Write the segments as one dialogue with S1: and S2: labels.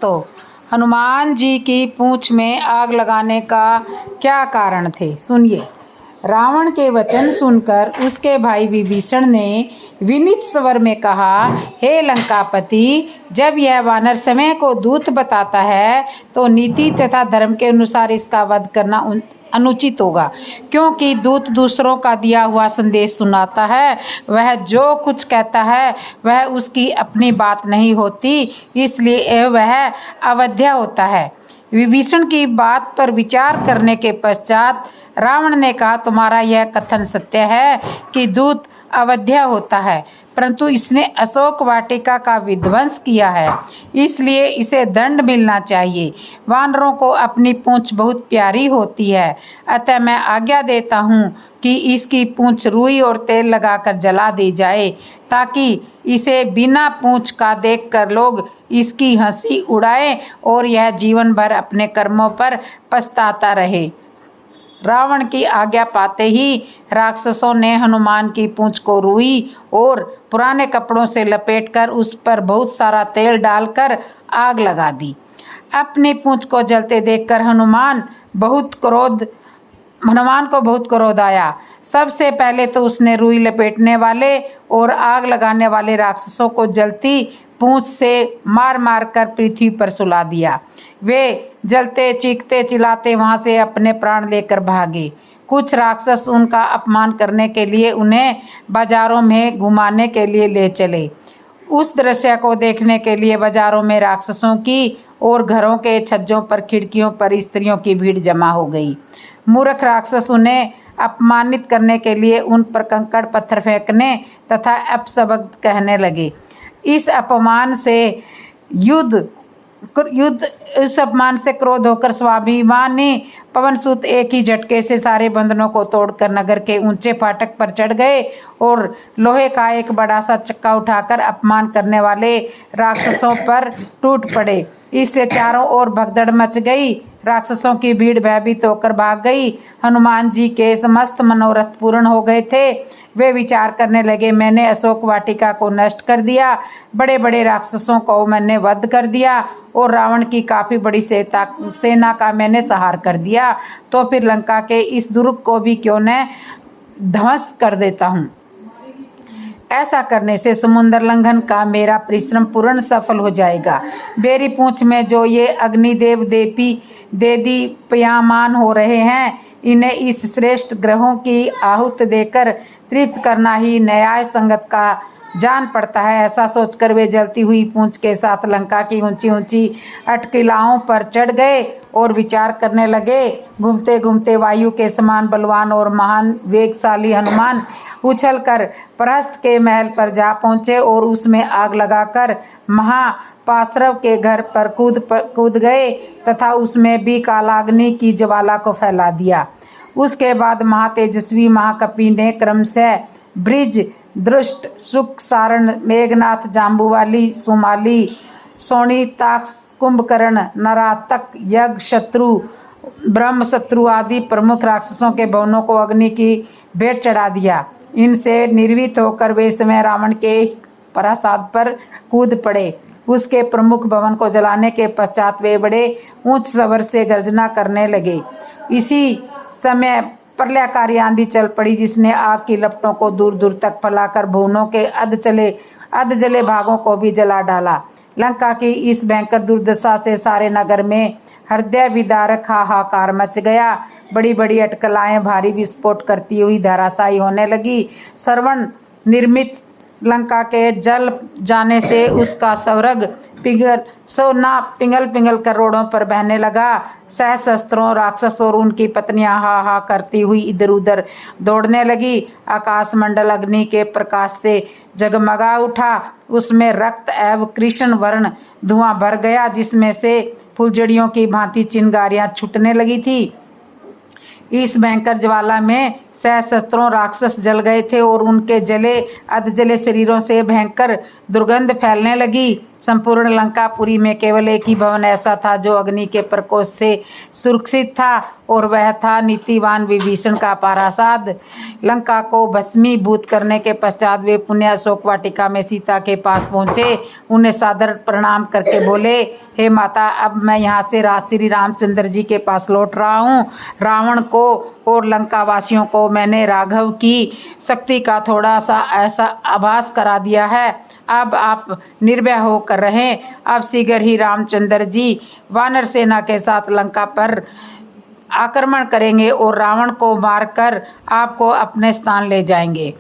S1: तो हनुमान जी की पूंछ में आग लगाने का क्या कारण थे, सुनिए। रावण के वचन सुनकर उसके भाई विभीषण ने विनीत स्वर में कहा, हे लंकापति, जब यह वानर समय को दूत बताता है तो नीति तथा धर्म के अनुसार इसका वध करना अनुचित होगा, क्योंकि दूत दूसरों का दिया हुआ संदेश सुनाता है। वह जो कुछ कहता है वह उसकी अपनी बात नहीं होती, इसलिए वह अवध्य होता है। विभीषण की बात पर विचार करने के पश्चात रावण ने कहा, तुम्हारा यह कथन सत्य है कि दूत अवध्य होता है, परंतु इसने अशोक वाटिका का विध्वंस किया है, इसलिए इसे दंड मिलना चाहिए। वानरों को अपनी पूंछ बहुत प्यारी होती है, अतः मैं आज्ञा देता हूँ कि इसकी पूंछ रुई और तेल लगाकर जला दी जाए, ताकि इसे बिना पूंछ का देखकर लोग इसकी हंसी उड़ाएं और यह जीवन भर अपने कर्मों पर पछताता रहे। रावण की आज्ञा पाते ही राक्षसों ने हनुमान की पूंछ को रुई और पुराने कपड़ों से लपेटकर उस पर बहुत सारा तेल डालकर आग लगा दी। अपनी पूंछ को जलते देखकर हनुमान को बहुत क्रोध आया। सबसे पहले तो उसने रुई लपेटने वाले और आग लगाने वाले राक्षसों को जलती पूंछ से मार मार कर पृथ्वी पर सुला दिया। वे जलते चीखते चिल्लाते वहां से अपने प्राण लेकर भागे। कुछ राक्षस उनका अपमान करने के लिए उन्हें बाजारों में घुमाने के लिए ले चले। उस दृश्य को देखने के लिए बाजारों में राक्षसों की और घरों के छज्जों पर, खिड़कियों पर स्त्रियों की भीड़ जमा हो गई। मूर्ख राक्षस उन्हें अपमानित करने के लिए उन पर कंकड़ पत्थर फेंकने तथा अपशब्द कहने लगे। इस अपमान से क्रोध होकर स्वाभिमानी पवनसुत एक ही झटके से सारे बंधनों को तोड़कर नगर के ऊंचे फाटक पर चढ़ गए और लोहे का एक बड़ा सा चक्का उठाकर अपमान करने वाले राक्षसों पर टूट पड़े। इससे चारों ओर भगदड़ मच गई। राक्षसों की भीड़ भयभीत होकर भाग गई। हनुमान जी के समस्त मनोरथ पूर्ण हो गए थे। वे विचार करने लगे, मैंने अशोक वाटिका को नष्ट कर दिया, बड़े बड़े राक्षसों को मैंने वध कर दिया और रावण की काफ़ी बड़ी सेना का मैंने संहार कर दिया, तो फिर लंका के इस दुर्ग को भी क्यों न ध्वंस कर देता हूँ। ऐसा करने से समुद्र लंघन का मेरा परिश्रम पूर्ण सफल हो जाएगा। मेरी पूंछ में जो ये अग्निदेव दीप्यमान हो रहे हैं, इन्हें इस श्रेष्ठ ग्रहों की आहुति देकर तृप्त करना ही न्याय संगत का जान पड़ता है। ऐसा सोचकर वे जलती हुई पूंछ के साथ लंका की ऊंची ऊंची अटकिलाओं पर चढ़ गए और विचार करने लगे। घूमते घूमते वायु के समान बलवान और महान वेगशाली हनुमान उछलकर प्रहस्त के महल पर जा पहुंचे और उसमें आग लगाकर महापार्श्व के घर पर कूद गए तथा उसमें भी कालाग्नि की ज्वाला को फैला दिया। उसके बाद महातेजस्वी महाकपि ने क्रमशः ब्रिज, दृष्ट, सुख, सारण, मेघनाथ, जाम्बुवाली, सुमाली, शोणिताक्ष, कुंभकर्ण, नरातक, यज्ञ, शत्रु, ब्रह्मशत्रु आदि प्रमुख राक्षसों के भवनों को अग्नि की भेंट चढ़ा दिया। इनसे निर्वित होकर वे समय रावण के प्रासाद पर कूद पड़े। उसके प्रमुख भवन को जलाने के पश्चात वे बड़े ऊंच स्वर से गर्जना करने लगे। इसी समय प्रलयकारी आंधी चल पड़ी, जिसने आग की लपटों को दूर दूर तक फैलाकर भुवनों के अध जले भागों को भी जला डाला। लंका की इस भयंकर दुर्दशा से सारे नगर में हृदय विदारक हाहाकार मच गया। बड़ी बड़ी अटकलाएं भारी विस्फोट करती हुई धराशायी होने लगी। श्रवण निर्मित लंका के जल जाने से उसका स्वर्ग पिघल पिघल कर रोडों पर बहने लगा। सहस्त्रों राक्षस और उनकी पत्नियां हा हा करती हुई इधर उधर दौड़ने लगी। आकाश मंडल अग्नि के प्रकाश से जगमगा उठा। उसमें रक्त एवं कृष्ण वर्ण धुआं भर गया, जिसमें से फुलझड़ियों की भांति चिंगारियां छूटने लगी थी। इस भयंकर ज्वाला में सहस्त्रों राक्षस जल गए थे और उनके जले अधजले शरीरों से भयंकर दुर्गंध फैलने लगी। संपूर्ण लंकापुरी में केवल एक ही भवन ऐसा था जो अग्नि के प्रकोप से सुरक्षित था, और वह था नीतिवान विभीषण का पारासाद। लंका को भस्मीभूत करने के पश्चात वे पुण्य अशोक वाटिका में सीता के पास पहुँचे। उन्हें सादर प्रणाम करके बोले, हे माता, अब मैं यहाँ से श्री रामचंद्र जी के पास लौट रहा हूँ। रावण को और लंका वासियों को मैंने राघव की शक्ति का थोड़ा सा ऐसा आभास करा दिया है। अब आप निर्भय होकर रहें। अब शीघ्र ही रामचंद्र जी वानर सेना के साथ लंका पर आक्रमण करेंगे और रावण को मारकर आपको अपने स्थान ले जाएंगे।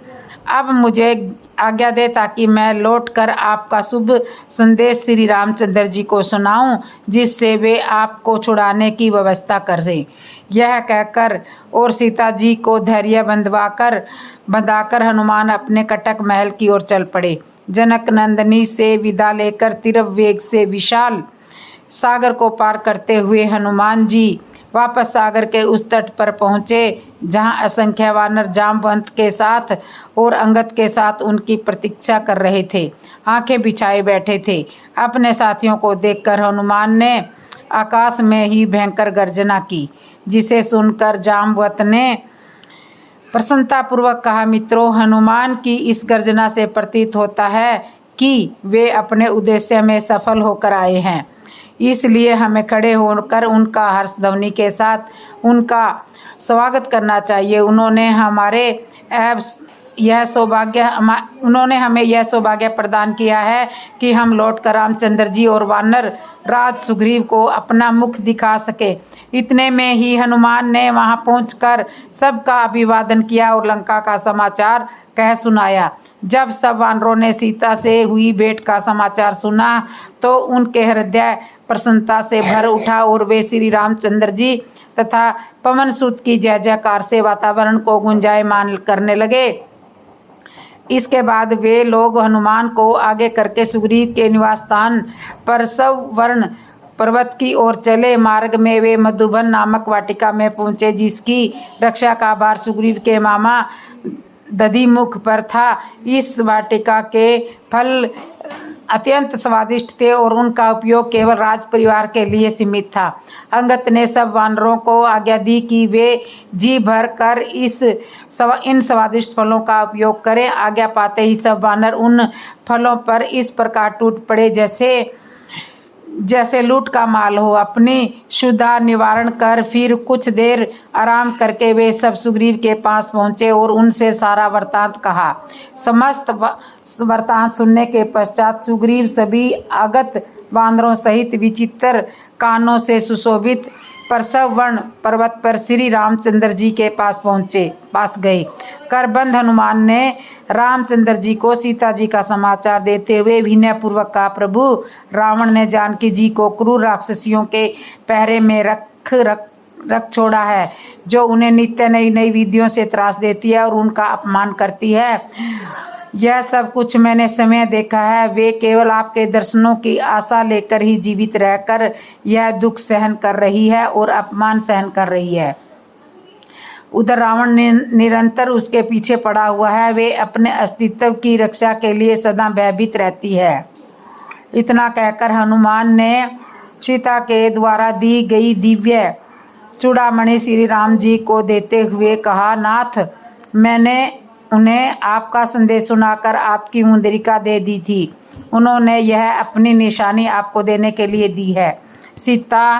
S1: अब मुझे आज्ञा दे ताकि मैं लौटकर आपका शुभ संदेश श्री रामचंद्र जी को सुनाऊं, जिससे वे आपको छुड़ाने की व्यवस्था करें। यह कहकर और सीता जी को धैर्य बंधाकर हनुमान अपने कटक महल की ओर चल पड़े। जनक नंदनी से विदा लेकर तीव्र वेग से विशाल सागर को पार करते हुए हनुमान जी वापस सागर के उस तट पर पहुँचे जहाँ असंख्य वानर जामवंत के साथ और अंगद के साथ उनकी प्रतीक्षा कर रहे थे, आंखें बिछाए बैठे थे। अपने साथियों को देखकर हनुमान ने आकाश में ही भयंकर गर्जना की, जिसे सुनकर जामवंत ने प्रसन्नतापूर्वक कहा, मित्रों, हनुमान की इस गर्जना से प्रतीत होता है कि वे अपने उद्देश्य में सफल होकर आए हैं। इसलिए हमें खड़े होकर उनका हर्ष ध्वनि के साथ उनका स्वागत करना चाहिए। उन्होंने हमें यह सौभाग्य प्रदान किया है कि हम लौटकर रामचंद्र जी और वानर राज सुग्रीव को अपना मुख दिखा सके। इतने में ही हनुमान ने वहां पहुंचकर सबका अभिवादन किया और लंका का समाचार कह सुनाया। जब सब वानरों ने सीता से हुई भेंट का समाचार सुना तो उनके हृदय प्रसन्नता से भर उठा और वे श्री रामचंद्र जी तथा पवन सुत की जय जयकार से वातावरण को गुंजायमान करने लगे। इसके बाद वे लोग हनुमान को आगे करके सुग्रीव के निवास स्थान पर सवर्ण पर्वत की ओर चले। मार्ग में वे मधुबन नामक वाटिका में पहुंचे, जिसकी रक्षा का भार सुग्रीव के मामा दधिमुख पर था। इस वाटिका के फल अत्यंत स्वादिष्ट थे और उनका उपयोग केवल राज परिवार के लिए सीमित था। अंगद ने सब वानरों को आज्ञा दी कि वे जी भर कर इन स्वादिष्ट फलों का उपयोग करें। आज्ञा पाते ही सब वानर उन फलों पर इस प्रकार टूट पड़े जैसे लूट का माल हो। अपनी क्षुधा निवारण कर फिर कुछ देर आराम करके वे सब सुग्रीव के पास पहुँचे और उनसे सारा वृत्तांत कहा। समस्त वृत्तांत सुनने के पश्चात सुग्रीव सभी आगत वानरों सहित विचित्र कानों से सुशोभित परसवर्ण पर्वत पर श्री रामचंद्र जी के पास गए। करबंद हनुमान ने रामचंद्र जी को सीता जी का समाचार देते हुए विनयपूर्वक कहा, प्रभु, रावण ने जानकी जी को क्रूर राक्षसियों के पहरे में रख छोड़ा है, जो उन्हें नित्य नई नई विधियों से त्रास देती है और उनका अपमान करती है। यह सब कुछ मैंने समय देखा है। वे केवल आपके दर्शनों की आशा लेकर ही जीवित रहकर यह दुख सहन कर रही है और अपमान सहन कर रही है। उधर रावण निरंतर उसके पीछे पड़ा हुआ है। वे अपने अस्तित्व की रक्षा के लिए सदा भयभीत रहती है। इतना कहकर हनुमान ने सीता के द्वारा दी गई दिव्य चूड़ामणि श्री राम जी को देते हुए कहा, नाथ, मैंने उन्हें आपका संदेश सुनाकर आपकी मुद्रिका दे दी थी। उन्होंने यह अपनी निशानी आपको देने के लिए दी है। सीता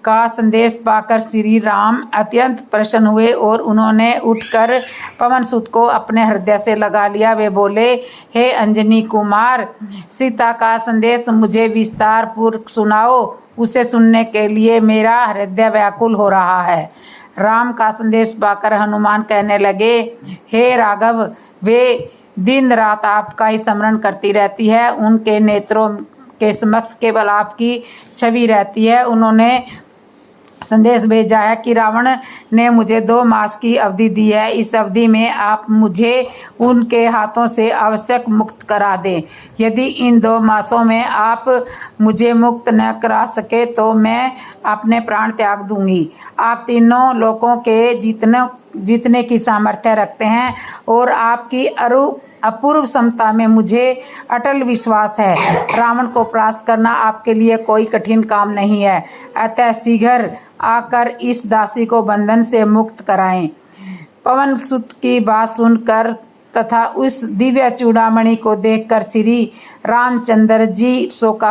S1: का संदेश पाकर श्री राम अत्यंत प्रसन्न हुए और उन्होंने उठकर पवन सुत को अपने हृदय से लगा लिया। वे बोले, हे अंजनी कुमार, सीता का संदेश मुझे विस्तार पूर्वक सुनाओ। उसे सुनने के लिए मेरा हृदय व्याकुल हो रहा है। राम का संदेश पाकर हनुमान कहने लगे, हे राघव, वे दिन रात आपका ही स्मरण करती रहती है। उनके नेत्रों के समक्ष केवल आपकी छवि रहती है। उन्होंने संदेश भेजा है कि रावण ने मुझे 2 मास की अवधि दी है। इस अवधि में आप मुझे उनके हाथों से आवश्यक मुक्त करा दें। यदि इन 2 मासों में आप मुझे मुक्त न करा सके तो मैं अपने प्राण त्याग दूंगी। आप तीनों लोगों के जीतने की सामर्थ्य रखते हैं और आपकी अपूर्व क्षमता में मुझे अटल विश्वास है। रावण को परास्त करना आपके लिए कोई कठिन काम नहीं है, अतः शीघ्र आकर इस दासी को बंधन से मुक्त कराएं। पवन सुत की बात सुनकर तथा उस दिव्य चूड़ामणि को देखकर श्री रामचंद्र जी शोक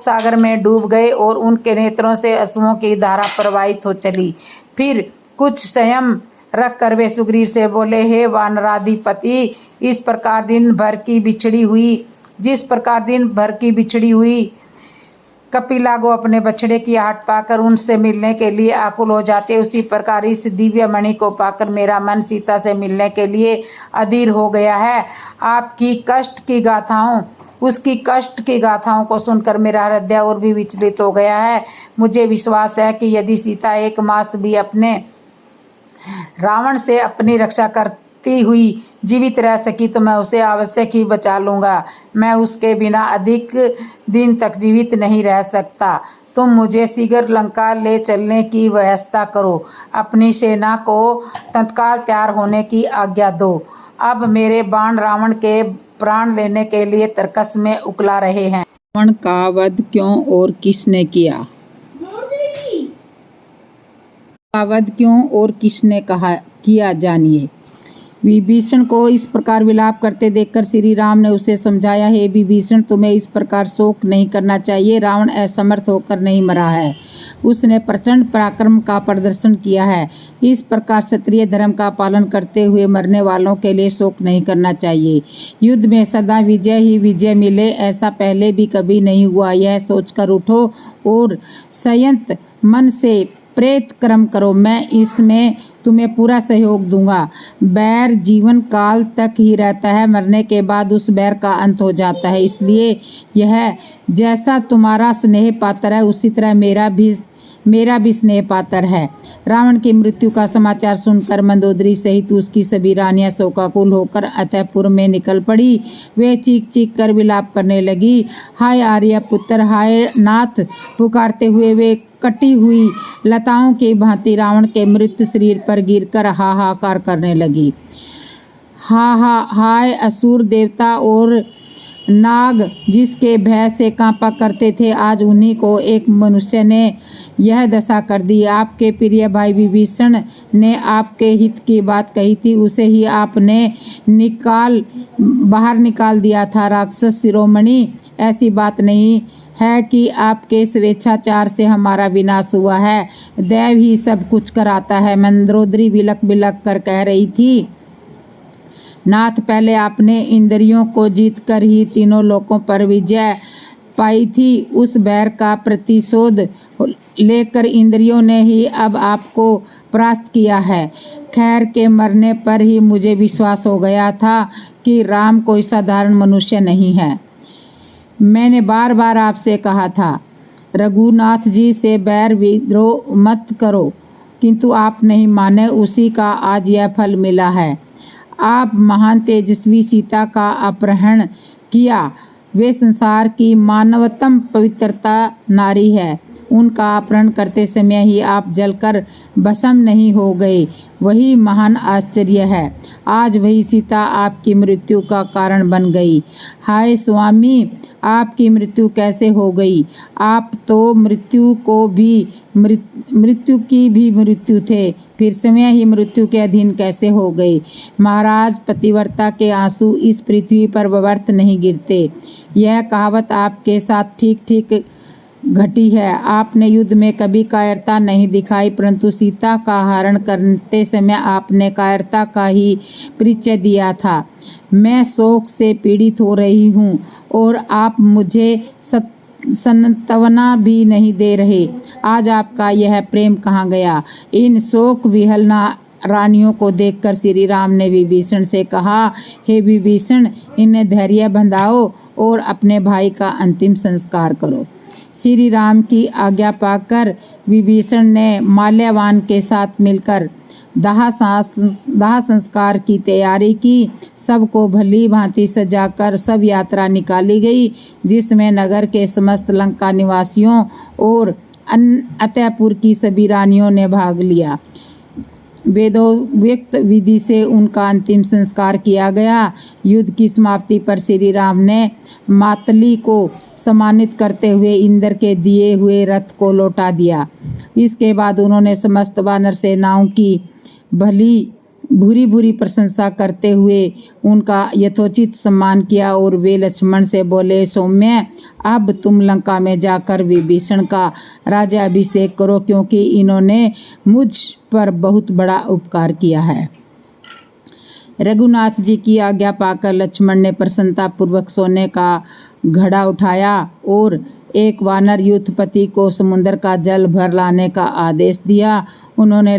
S1: सागर में डूब गए और उनके नेत्रों से अश्रुओं की धारा प्रवाहित हो चली। फिर कुछ संयम रख कर वे सुग्रीव से बोले, हे वानराधिपति, जिस प्रकार दिन भर की बिछड़ी हुई कपिला को अपने बछड़े की आहट पाकर उनसे मिलने के लिए आकुल हो जाते, उसी प्रकार इस दिव्य मणि को पाकर मेरा मन सीता से मिलने के लिए अधीर हो गया है। आपकी उसकी कष्ट की गाथाओं को सुनकर मेरा हृदय और भी विचलित हो गया है। मुझे विश्वास है कि यदि सीता 1 मास भी अपने रावण से अपनी रक्षा करती हुई जीवित रह सकी तो मैं उसे अवश्य ही बचा लूँगा। मैं उसके बिना अधिक दिन तक जीवित नहीं रह सकता। तुम मुझे शीघ्र लंका ले चलने की व्यवस्था करो। अपनी सेना को तत्काल तैयार होने की आज्ञा दो। अब मेरे बाण रावण के प्राण लेने के लिए तर्कस में उकला रहे हैं।
S2: रावण का वध क्यों और किसने किया? वध क्यों और किसने किया, जानिए। विभीषण को इस प्रकार विलाप करते देखकर श्री राम ने उसे समझाया, हे विभीषण, तुम्हें इस प्रकार शोक नहीं करना चाहिए। रावण असमर्थ होकर नहीं मरा है, उसने प्रचंड पराक्रम का प्रदर्शन किया है। इस प्रकार क्षत्रिय धर्म का पालन करते हुए मरने वालों के लिए शोक नहीं करना चाहिए। युद्ध में सदा विजय ही विजय मिले, ऐसा पहले भी कभी नहीं हुआ। यह सोचकर उठो और संयत मन से प्रेत कर्म करो, मैं इसमें तुम्हें पूरा सहयोग दूंगा। बैर जीवन काल तक ही रहता है, मरने के बाद उस बैर का अंत हो जाता है। इसलिए यह जैसा तुम्हारा स्नेह पात्र है उसी तरह मेरा भी स्नेह पात्र है। रावण की मृत्यु का समाचार सुनकर मंदोदरी सहित उसकी सभी रानियां शोकाकुल होकर अतःपुर में निकल पड़ी। वे चीख चीख कर विलाप करने लगी। हाय आर्य पुत्र, हाय नाथ पुकारते हुए वे कटी हुई लताओं की भांति रावण के मृत शरीर पर गिरकर हाहाकार करने लगी। हाय असुर देवता और नाग जिसके भय से कांपा करते थे, आज उन्हीं को एक मनुष्य ने यह दशा कर दी। आपके प्रिय भाई विभीषण ने आपके हित की बात कही थी, उसे ही आपने बाहर निकाल दिया था। राक्षस शिरोमणि, ऐसी बात नहीं है कि आपके स्वेच्छाचार से हमारा विनाश हुआ है, दैव ही सब कुछ कराता है। मंदोदरी बिलक बिलक कर कह रही थी, नाथ, पहले आपने इंद्रियों को जीत कर ही तीनों लोकों पर विजय पाई थी। उस बैर का प्रतिशोध लेकर इंद्रियों ने ही अब आपको परास्त किया है। खैर के मरने पर ही मुझे विश्वास हो गया था कि राम कोई साधारण मनुष्य नहीं है। मैंने बार बार आपसे कहा था रघुनाथ जी से बैर विद्रोह मत करो, किंतु आप नहीं माने। उसी का आज यह फल मिला है। आप महान तेजस्वी सीता का अपहरण किया। वे संसार की मानवतम पवित्रता नारी है। उनका अपहरण करते समय ही आप जलकर भस्म नहीं हो गए, वही महान आश्चर्य है। आज वही सीता आपकी मृत्यु का कारण बन गई। हाय स्वामी, आपकी मृत्यु कैसे हो गई? आप तो मृत्यु की भी मृत्यु थे, फिर समय ही मृत्यु के अधीन कैसे हो गए? महाराज, पतिव्रता के आंसू इस पृथ्वी पर व्यर्थ नहीं गिरते। यह कहावत आपके साथ ठीक ठीक घटी है। आपने युद्ध में कभी कायरता नहीं दिखाई, परंतु सीता का हरण करते समय आपने कायरता का ही परिचय दिया था। मैं शोक से पीड़ित हो रही हूँ और आप मुझे संतवना भी नहीं दे रहे। आज आपका यह प्रेम कहाँ गया? इन शोक विहलना रानियों को देखकर श्री राम ने विभीषण से कहा, हे विभीषण, इन्हें धैर्य बंधाओ और अपने भाई का अंतिम संस्कार करो। श्री राम की आज्ञा पाकर विभीषण ने माल्यवान के साथ मिलकर दाह संस्कार की तैयारी की। सबको भली भांति सजाकर सब यात्रा निकाली गई, जिसमें नगर के समस्त लंका निवासियों और अतयपुर की सभी रानियों ने भाग लिया। वेदोक्त विधि से उनका अंतिम संस्कार किया गया। युद्ध की समाप्ति पर श्री राम ने मातली को सम्मानित करते हुए इंद्र के दिए हुए रथ को लौटा दिया। इसके बाद उन्होंने समस्त वानर सेनाओं की भूरी भूरी प्रशंसा करते हुए उनका यथोचित सम्मान किया और वे लक्ष्मण से बोले, सौम्य, अब तुम लंका में जाकर विभीषण का राज्याभिषेक करो, क्योंकि इन्होंने मुझ पर बहुत बड़ा उपकार किया है। रघुनाथ जी की आज्ञा पाकर लक्ष्मण ने प्रसन्नता पूर्वक सोने का घड़ा उठाया और एक वानर युद्धपति को समुद्र का जल भर लाने का आदेश दिया। उन्होंने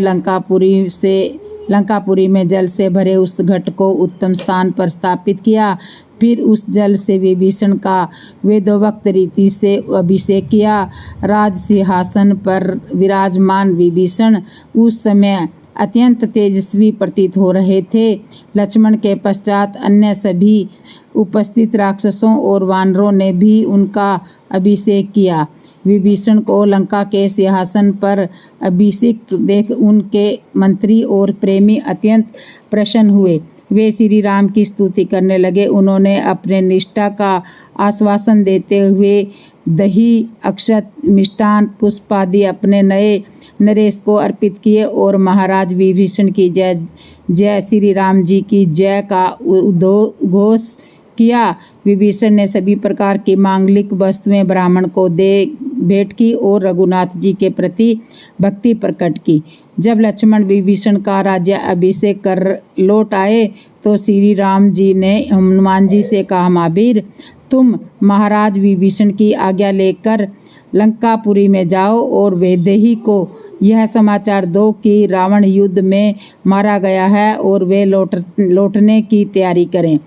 S2: लंकापुरी में जल से भरे उस घट को उत्तम स्थान पर स्थापित किया। फिर उस जल से विभीषण का वेदोक्त रीति से अभिषेक किया। राज सिंहासन पर विराजमान विभीषण उस समय अत्यंत तेजस्वी प्रतीत हो रहे थे। लक्ष्मण के पश्चात अन्य सभी उपस्थित राक्षसों और वानरों ने भी उनका अभिषेक किया। विभीषण को लंका के सिंहासन पर अभिषिक्त देख उनके मंत्री और प्रेमी अत्यंत प्रसन्न हुए। वे श्री राम की स्तुति करने लगे। उन्होंने अपने निष्ठा का आश्वासन देते हुए दही, अक्षत, मिष्टान, पुष्प आदि अपने नए नरेश को अर्पित किए और महाराज विभीषण की जय जय, श्री राम जी की जय का उद्घोष किया। विभीषण ने सभी प्रकार की मांगलिक वस्तुएं ब्राह्मण को दे भेंट की और रघुनाथ जी के प्रति भक्ति प्रकट की। जब लक्ष्मण विभीषण का राज्य अभिषेक कर लौट आए तो श्री राम जी ने हनुमान जी से कहा, महावीर, तुम महाराज विभीषण की आज्ञा लेकर लंकापुरी में जाओ और वैदेही को यह समाचार दो कि रावण युद्ध में मारा गया है और वे लौटने की तैयारी करें।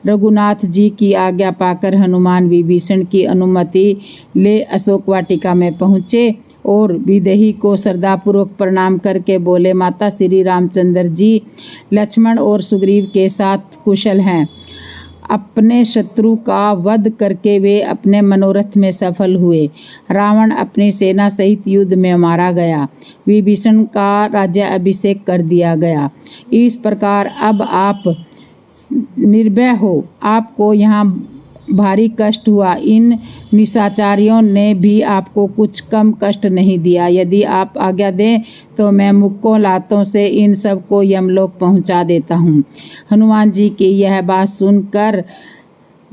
S2: रघुनाथ जी की आज्ञा पाकर हनुमान विभीषण की अनुमति ले अशोक वाटिका में पहुँचे और वैदेही को श्रद्धापूर्वक प्रणाम करके बोले, माता, श्री रामचंद्र जी लक्ष्मण और सुग्रीव के साथ कुशल हैं। अपने शत्रु का वध करके वे अपने मनोरथ में सफल हुए। रावण अपनी सेना सहित युद्ध में मारा गया। विभीषण का राज्य अभिषेक कर दिया गया। इस प्रकार अब आप निर्भय हो। आपको यहाँ भारी कष्ट हुआ। इन निशाचारियों ने भी आपको कुछ कम कष्ट नहीं दिया। यदि आप आज्ञा दें तो मैं मुक्कों लातों से इन सब को यमलोक पहुंचा देता हूं। हनुमान जी की यह बात सुनकर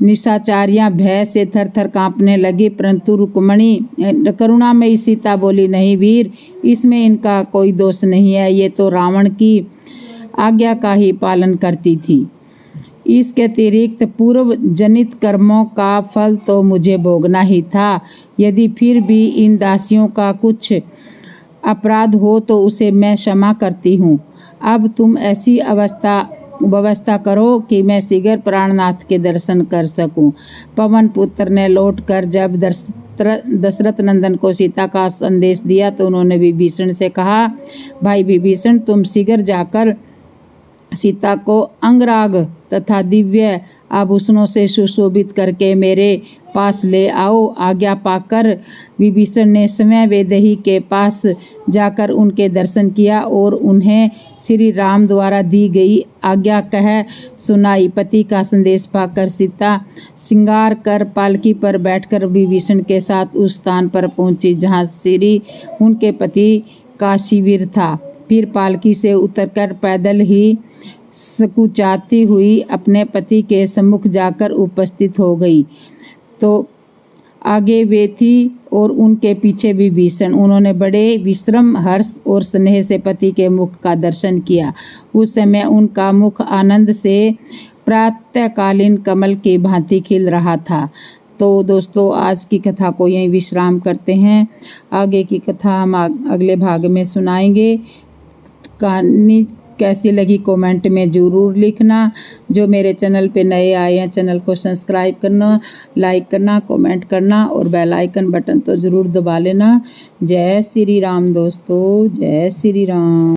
S2: निशाचारियां भय से थर थर कांपने लगी, परंतु रुक्मणी करुणामयी सीता बोली, नहीं वीर, इसमें इनका कोई दोष नहीं है। ये तो रावण की आज्ञा का ही पालन करती थी। इसके अतिरिक्त पूर्व जनित कर्मों का फल तो मुझे भोगना ही था। यदि फिर भी इन दासियों का कुछ अपराध हो तो उसे मैं क्षमा करती हूँ। अब तुम ऐसी व्यवस्था करो कि मैं शीघ्र प्राणनाथ के दर्शन कर सकूं। पवन पुत्र ने लौटकर जब दशरथ नंदन को सीता का संदेश दिया तो उन्होंने विभीषण से कहा, भाई विभीषण, तुम शीघ्र जाकर सीता को अंगराग तथा दिव्य आभूषणों से सुशोभित करके मेरे पास ले आओ। आज्ञा पाकर विभीषण ने स्वयं वैदेही के पास जाकर उनके दर्शन किया और उन्हें श्री राम द्वारा दी गई आज्ञा कह सुनाई। पति का संदेश पाकर सीता श्रृंगार कर पालकी पर बैठकर विभीषण के साथ उस स्थान पर पहुंची जहां श्री उनके पति का शिविर था। फिर पालकी से उतरकर पैदल ही सकुचाती हुई अपने पति के सम्मुख जाकर उपस्थित हो गई। तो आगे वे थी और उनके पीछे विभीषण। उन्होंने बड़े विश्रम, हर्ष और स्नेह से पति के मुख का दर्शन किया। उस समय उनका मुख आनंद से प्रातःकालीन कमल की भांति खिल रहा था। तो दोस्तों, आज की कथा को यहीं विश्राम करते हैं। आगे की कथा हम अगले भाग में सुनाएंगे। कहानी कैसी लगी कमेंट में ज़रूर लिखना। जो मेरे चैनल पे नए आए हैं चैनल को सब्सक्राइब करना, लाइक करना, कमेंट करना और बेल आइकन बटन तो ज़रूर दबा लेना। जय श्री राम दोस्तों, जय श्री राम।